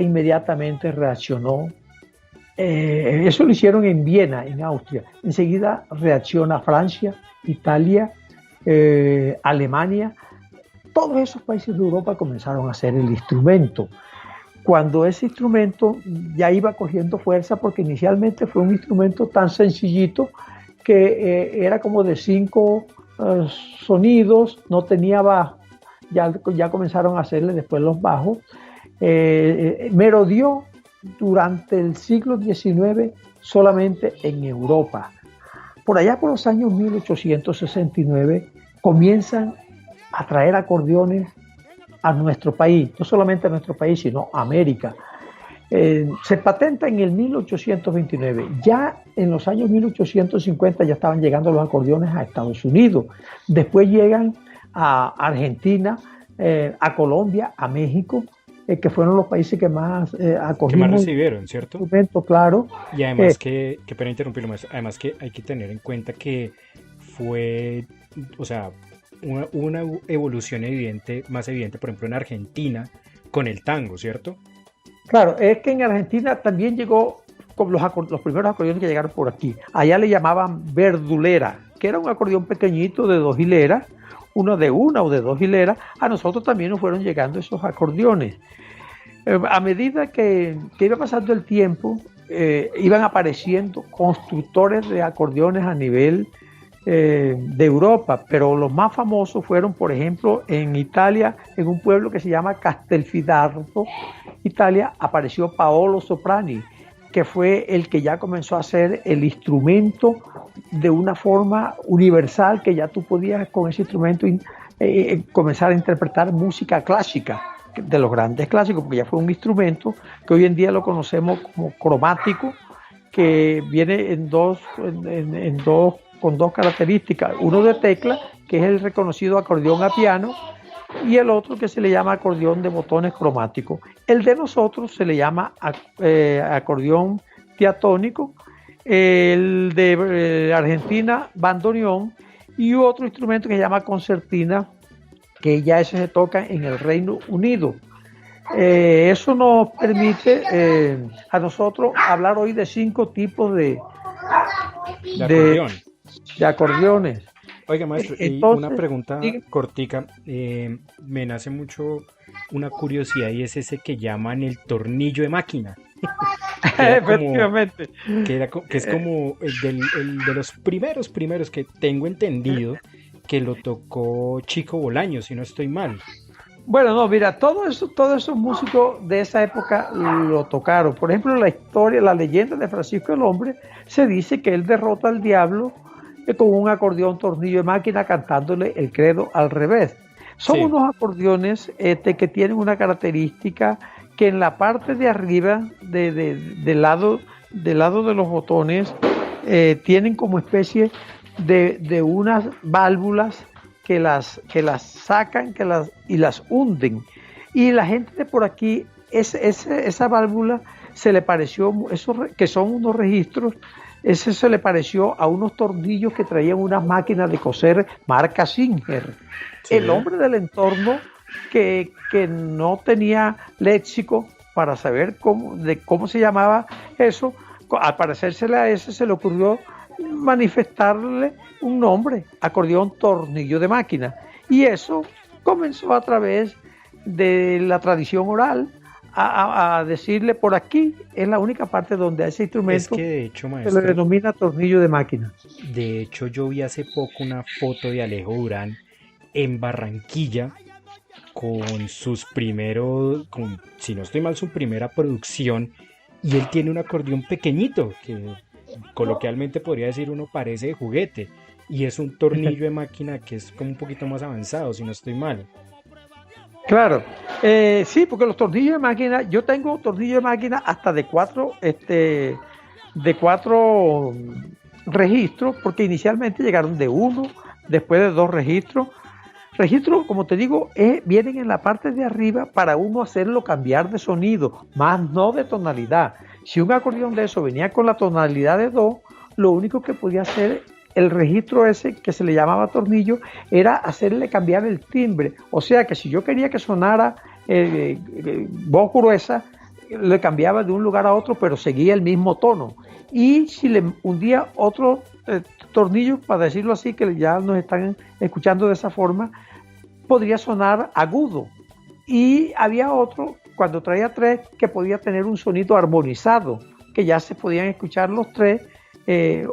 inmediatamente reaccionó. Eso lo hicieron en Viena, en Austria. Enseguida reacciona Francia, Italia, Alemania. Todos esos países de Europa comenzaron a hacer el instrumento. Cuando ese instrumento ya iba cogiendo fuerza, porque inicialmente fue un instrumento tan sencillito que era como de 5 sonidos, no tenía bajo, ya comenzaron a hacerle después los bajos. Merodeó durante el siglo XIX solamente en Europa. Por allá por los años 1869 comienzan a traer acordeones a nuestro país, no solamente a nuestro país, sino a América. Se patenta en el 1829. Ya en los años 1850 ya estaban llegando los acordeones a Estados Unidos. Después llegan a Argentina, a Colombia, a México, que fueron los países que más acogieron. Que más recibieron, ¿cierto? Claro. Y además que para interrumpirlo más, además que hay que tener en cuenta que fue, o sea, una evolución evidente, más evidente, por ejemplo, en Argentina, con el tango, ¿cierto? Claro, es que en Argentina también llegó con los primeros acordeones que llegaron por aquí. Allá le llamaban verdulera, que era un acordeón pequeñito de 2 hileras, uno de 1 o de 2 hileras. A nosotros también nos fueron llegando esos acordeones. A medida que iba pasando el tiempo, iban apareciendo constructores de acordeones a nivel de Europa, pero los más famosos fueron, por ejemplo, en Italia, en un pueblo que se llama Castelfidardo, Italia, apareció Paolo Soprani, que fue el que ya comenzó a hacer el instrumento de una forma universal, que ya tú podías con ese instrumento comenzar a interpretar música clásica, de los grandes clásicos, porque ya fue un instrumento que hoy en día lo conocemos como cromático, que viene con dos características, uno de tecla, que es el reconocido acordeón a piano, y el otro que se le llama acordeón de botones cromáticos. El de nosotros se le llama acordeón diatónico, el de Argentina, bandoneón, y otro instrumento que se llama concertina, que ya ese se toca en el Reino Unido. Eso nos permite a nosotros hablar hoy de 5 tipos de acordeones. Oiga, maestro, entonces, una pregunta cortica. Me nace mucho una curiosidad, y es ese que llaman el tornillo de máquina. Efectivamente. Que es como el de los primeros que tengo entendido que lo tocó Chico Bolaño, si no estoy mal. Bueno, no, mira, todos esos músicos de esa época lo tocaron. Por ejemplo, la leyenda de Francisco el Hombre, se dice que él derrota al diablo con un acordeón tornillo de máquina cantándole el credo al revés. Son unos acordeones que tienen una característica, que en la parte de arriba, del lado de los botones, tienen como especie de unas válvulas que las sacan y las hunden. Y la gente de por aquí, esa válvula se le pareció, que son unos registros, ese se le pareció a unos tornillos que traían unas máquinas de coser marca Singer. Sí. El hombre del entorno que no tenía léxico para saber cómo se llamaba eso, al parecérsele a ese se le ocurrió manifestarle un nombre, acordeón tornillo de máquina. Y eso comenzó a través de la tradición oral a decirle, por aquí es la única parte donde a ese instrumento de hecho, maestro, se le denomina tornillo de máquina. De hecho, yo vi hace poco una foto de Alejo Durán en Barranquilla con si no estoy mal, su primera producción, y él tiene un acordeón pequeñito que coloquialmente podría decir uno parece de juguete, y es un tornillo de máquina que es como un poquito más avanzado, si no estoy mal. Claro, sí, porque los tornillos de máquina, yo tengo tornillos de máquina hasta de 4 registros, porque inicialmente llegaron de 1, después de 2 registros. Registros, como te digo, vienen en la parte de arriba para uno hacerlo cambiar de sonido, más no de tonalidad. Si un acordeón de eso venía con la tonalidad de do, lo único que podía hacer el registro ese, que se le llamaba tornillo, era hacerle cambiar el timbre. O sea que si yo quería que sonara voz gruesa, le cambiaba de un lugar a otro, pero seguía el mismo tono. Y si le hundía otro tornillo, para decirlo así, que ya nos están escuchando de esa forma, podría sonar agudo. Y había otro, cuando traía tres, que podía tener un sonido armonizado, que ya se podían escuchar los tres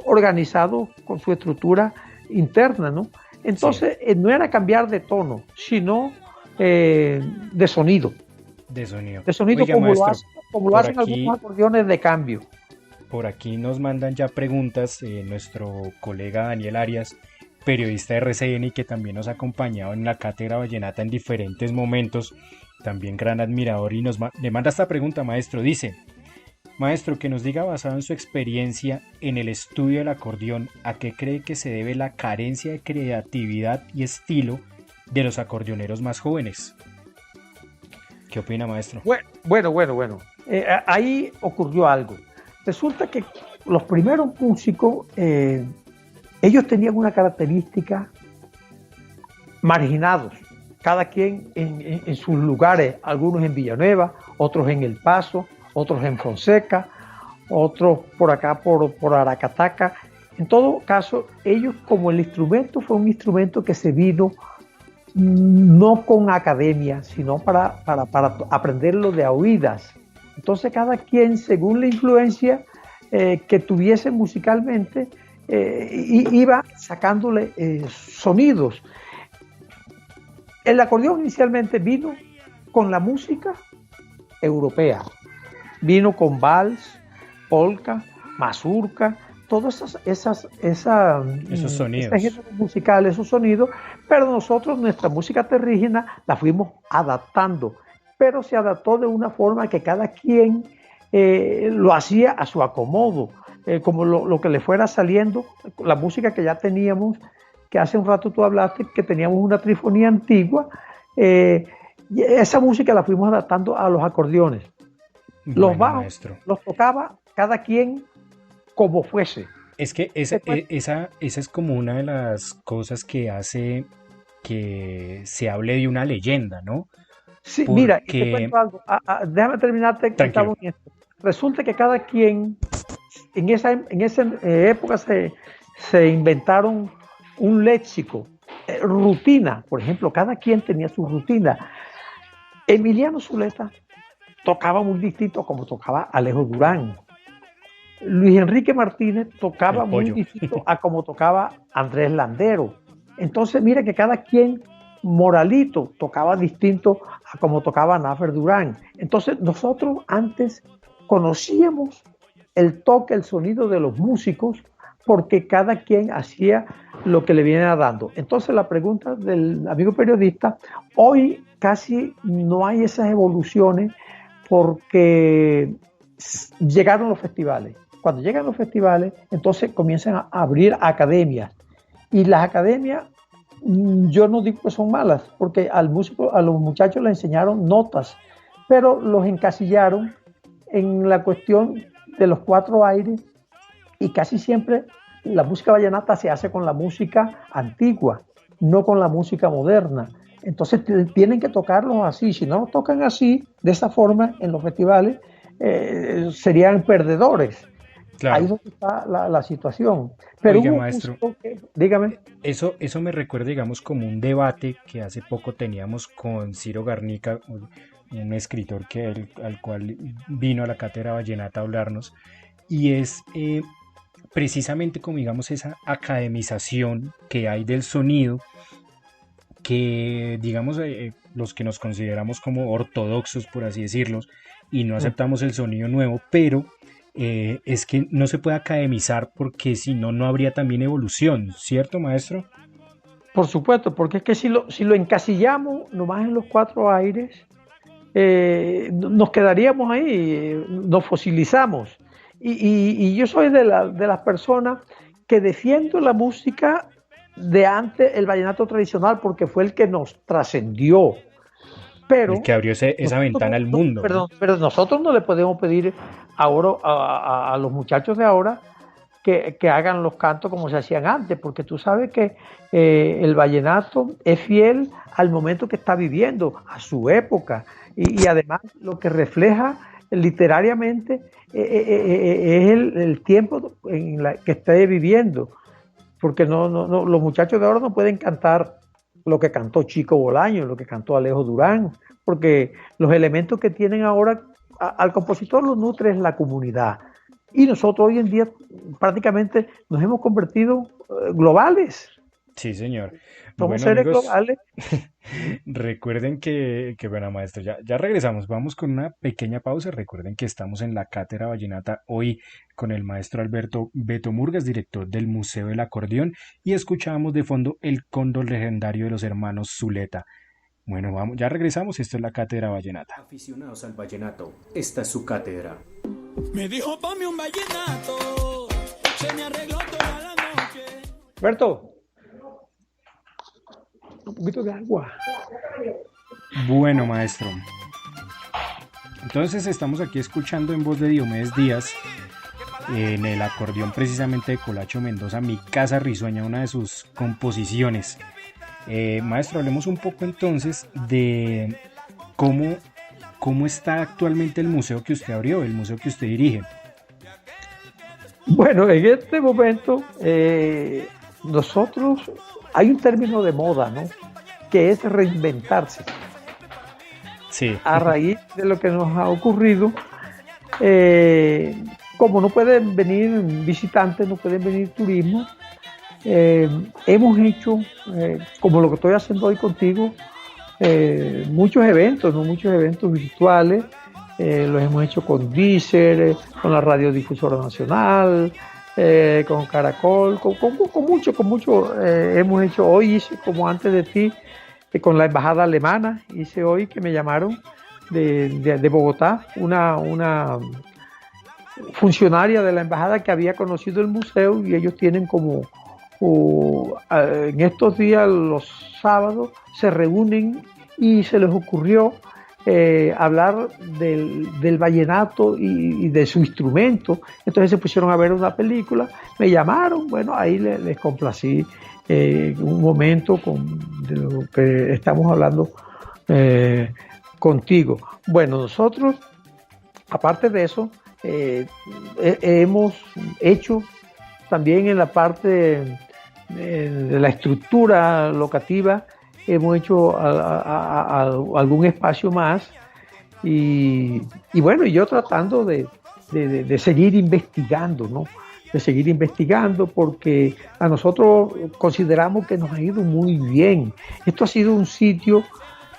organizados con su estructura interna, ¿no? Entonces, sí, no era cambiar de tono, sino de sonido. De sonido. De sonido. Oiga, como maestro, lo hacen aquí, algunos acordeones de cambio. Por aquí nos mandan ya preguntas nuestro colega Daniel Arias, periodista de RCN y que también nos ha acompañado en la Cátedra Vallenata en diferentes momentos, también gran admirador, y le manda esta pregunta, maestro. Dice: maestro, que nos diga, basado en su experiencia en el estudio del acordeón, ¿a qué cree que se debe la carencia de creatividad y estilo de los acordeoneros más jóvenes? ¿Qué opina, maestro? Bueno. Ahí ocurrió algo. Resulta que los primeros músicos, ellos tenían una característica: marginados, cada quien en sus lugares, algunos en Villanueva, otros en El Paso, otros en Fonseca, otros por acá por Aracataca. En todo caso, ellos, como el instrumento fue un instrumento que se vino no con academia, sino para aprenderlo de a oídas. Entonces cada quien, según la influencia que tuviese musicalmente, iba sacándole sonidos. El acordeón inicialmente vino con la música europea. Vino con vals, polka, mazurca, todos esos sonidos musicales, esos sonidos, pero nosotros, nuestra música terrígena, la fuimos adaptando, pero se adaptó de una forma que cada quien lo hacía a su acomodo, como lo que le fuera saliendo. La música que ya teníamos, que hace un rato tú hablaste, que teníamos una trifonía antigua, esa música la fuimos adaptando a los acordeones. Los bajos, maestro, los tocaba cada quien como fuese. Es que esa es como una de las cosas que hace que se hable de una leyenda, ¿no? Sí, porque... mira, te cuento algo. Déjame terminarte. Resulta que cada quien, en esa época se inventaron un léxico, rutina. Por ejemplo, cada quien tenía su rutina. Emiliano Zuleta tocaba muy distinto a como tocaba Alejo Durán. Luis Enrique Martínez tocaba muy distinto a como tocaba Andrés Landero. Entonces, mira que cada quien, Moralito, tocaba distinto a como tocaba Náfer Durán. Entonces, nosotros antes conocíamos el toque, el sonido de los músicos, porque cada quien hacía lo que le viene dando. Entonces, la pregunta del amigo periodista, hoy casi no hay esas evoluciones porque llegaron los festivales. Cuando llegan los festivales, entonces comienzan a abrir academias. Y las academias, yo no digo que son malas, porque a los muchachos les enseñaron notas, pero los encasillaron en la cuestión de los cuatro aires, y casi siempre la música vallenata se hace con la música antigua, no con la música moderna. Entonces tienen que tocarlos así. Si no los tocan así, de esa forma, en los festivales, serían perdedores. Claro. Ahí es donde está la situación. Pero oiga, maestro, dígame. Eso me recuerda, digamos, como un debate que hace poco teníamos con Ciro Garnica, un escritor al cual vino a la Cátedra Vallenata a hablarnos, y es precisamente como, digamos, esa academización que hay del sonido, que, digamos, los que nos consideramos como ortodoxos, por así decirlo, y no aceptamos el sonido nuevo, pero es que no se puede academizar, porque si no, no habría también evolución, ¿cierto, maestro? Por supuesto, porque es que si lo encasillamos nomás en los cuatro aires, nos quedaríamos ahí, nos fosilizamos. Y yo soy de las personas que defiendo la música de antes, el vallenato tradicional, porque fue el que nos trascendió. Pero el que abrió esa ventana al mundo. Pero nosotros no le podemos pedir ahora a los muchachos de ahora que hagan los cantos como se hacían antes, porque tú sabes que el vallenato es fiel al momento que está viviendo, a su época, y además lo que refleja literariamente es el tiempo en la que esté viviendo, porque los muchachos de ahora no pueden cantar lo que cantó Chico Bolaño, lo que cantó Alejo Durán, porque los elementos que tienen ahora al compositor lo nutre es la comunidad. Y nosotros hoy en día prácticamente nos hemos convertido globales. Sí, señor. Somos Bueno, seres amigos, globales. recuerden bueno, maestro, ya regresamos. Vamos con una pequeña pausa. Recuerden que estamos en la Cátedra Vallenata hoy con el maestro Alberto Beto Murgas, director del Museo del Acordeón, y escuchábamos de fondo el cóndor legendario de los hermanos Zuleta. Bueno, vamos, ya regresamos. Esto es la Cátedra Vallenata. Aficionados al vallenato, esta es su cátedra. Me dijo ponme un vallenato, se me arregló toda la noche. Alberto, un poquito de agua. Bueno, maestro. Entonces estamos aquí escuchando en voz de Diomedes Díaz, en el acordeón precisamente de Colacho Mendoza, Mi Casa Risueña, una de sus composiciones. Maestro, hablemos un poco entonces de cómo está actualmente el museo que usted abrió, el museo que usted dirige. Bueno, en este momento nosotros, hay un término de moda, ¿no? Que es reinventarse. Sí. A raíz de lo que nos ha ocurrido, como no pueden venir visitantes, no pueden venir turismo, hemos hecho, como lo que estoy haciendo hoy contigo, muchos eventos, ¿no? Muchos eventos virtuales. Los hemos hecho con Deezer, con la Radiodifusora Nacional, con Caracol, con mucho. Hemos hecho hoy, hice como antes de ti, con la embajada alemana, hice hoy que me llamaron de Bogotá, una funcionaria de la embajada que había conocido el museo, y ellos tienen en estos días, los sábados, se reúnen y se les ocurrió hablar del vallenato y de su instrumento. Entonces se pusieron a ver una película, me llamaron, bueno, ahí les complací un momento de lo que estamos hablando contigo. Bueno, nosotros, aparte de eso, hemos hecho también en la parte de la estructura locativa, hemos hecho algún espacio más y bueno, yo tratando de seguir investigando, ¿no? De seguir investigando, porque a nosotros consideramos que nos ha ido muy bien. Esto ha sido un sitio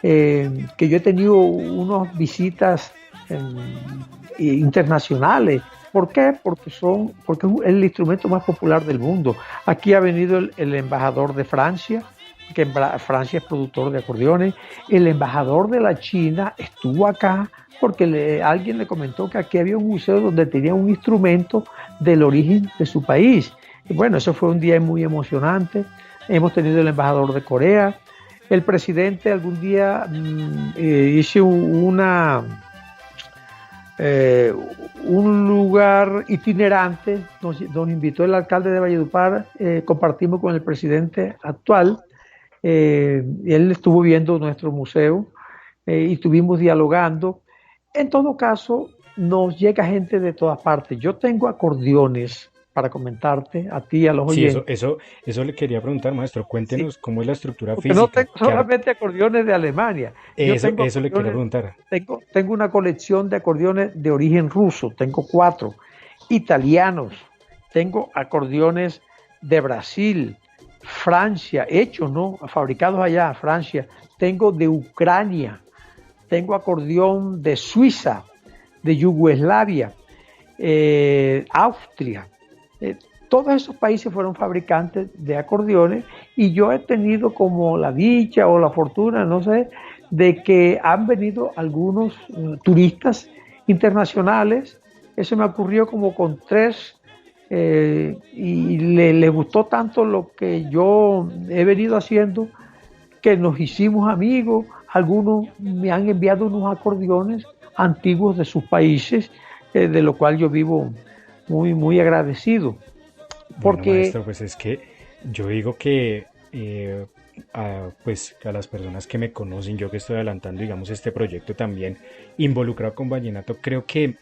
que yo he tenido unas visitas internacionales. ¿Por qué? Porque es el instrumento más popular del mundo. Aquí ha venido el embajador de Francia, que en Francia es productor de acordeones. El embajador de la China estuvo acá porque alguien le comentó que aquí había un museo donde tenía un instrumento del origen de su país. Y bueno, eso fue un día muy emocionante. Hemos tenido el embajador de Corea. El presidente algún día hizo un lugar itinerante, nos invitó el alcalde de Valledupar, compartimos con el presidente actual, él estuvo viendo nuestro museo y estuvimos dialogando. En todo caso, nos llega gente de todas partes. Yo tengo acordeones para comentarte a ti y a los oyentes. Sí, eso le quería preguntar, maestro. Cuéntenos cómo es la estructura Porque física. no tengo solamente acordeones de Alemania. Eso le quería preguntar. Tengo una colección de acordeones de origen ruso, tengo 4, italianos, tengo acordeones de Brasil, Francia, hechos, ¿no? Fabricados allá, Francia, tengo de Ucrania, tengo acordeón de Suiza, de Yugoslavia, Austria. Todos esos países fueron fabricantes de acordeones y yo he tenido como la dicha o la fortuna, no sé, de que han venido algunos turistas internacionales. Eso me ocurrió como con 3 y les gustó tanto lo que yo he venido haciendo que nos hicimos amigos. Algunos me han enviado unos acordeones antiguos de sus países, de lo cual yo vivo muy, muy agradecido. Porque bueno, maestro, pues es que yo digo que pues a las personas que me conocen, yo que estoy adelantando, digamos, este proyecto también involucrado con vallenato, creo que